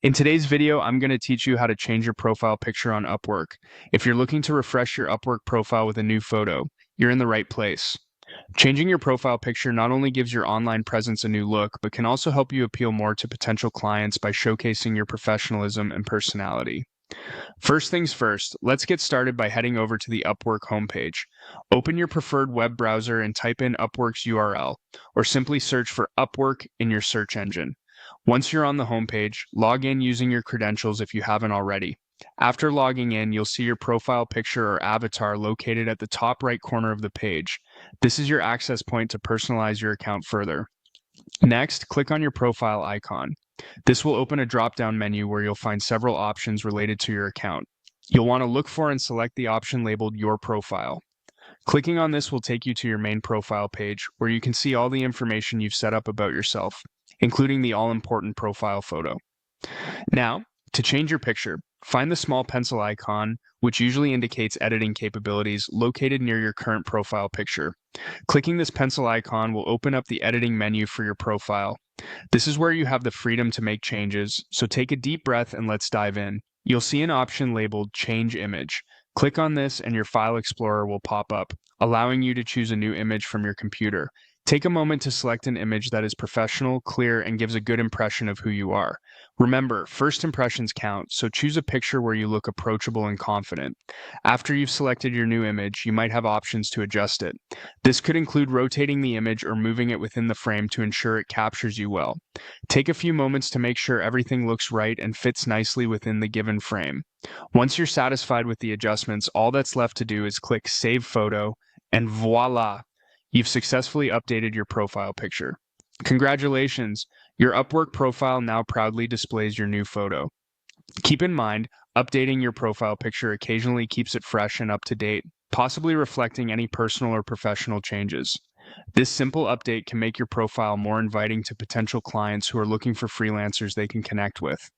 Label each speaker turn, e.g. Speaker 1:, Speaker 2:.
Speaker 1: In today's video, I'm going to teach you how to change your profile picture on Upwork. If you're looking to refresh your Upwork profile with a new photo, you're in the right place. Changing your profile picture not only gives your online presence a new look, but can also help you appeal more to potential clients by showcasing your professionalism and personality. First things first, let's get started by heading over to the Upwork homepage. Open your preferred web browser and type in Upwork's URL, or simply search for Upwork in your search engine. Once you're on the homepage, log in using your credentials if you haven't already. After logging in, you'll see your profile picture or avatar located at the top right corner of the page. This is your access point to personalize your account further. Next, click on your profile icon. This will open a drop-down menu where you'll find several options related to your account. You'll want to look for and select the option labeled Your Profile. Clicking on this will take you to your main profile page, where you can see all the information you've set up about yourself, including the all-important profile photo. Now, to change your picture, find the small pencil icon, which usually indicates editing capabilities, located near your current profile picture. Clicking this pencil icon will open up the editing menu for your profile. This is where you have the freedom to make changes, so take a deep breath and let's dive in. You'll see an option labeled Change Image. Click on this and your File Explorer will pop up, allowing you to choose a new image from your computer. Take a moment to select an image that is professional, clear, and gives a good impression of who you are. Remember, first impressions count, so choose a picture where you look approachable and confident. After you've selected your new image, you might have options to adjust it. This could include rotating the image or moving it within the frame to ensure it captures you well. Take a few moments to make sure everything looks right and fits nicely within the given frame. Once you're satisfied with the adjustments, all that's left to do is click Save Photo, and voila! You've successfully updated your profile picture. Congratulations! Your Upwork profile now proudly displays your new photo. Keep in mind, updating your profile picture occasionally keeps it fresh and up to date, possibly reflecting any personal or professional changes. This simple update can make your profile more inviting to potential clients who are looking for freelancers they can connect with.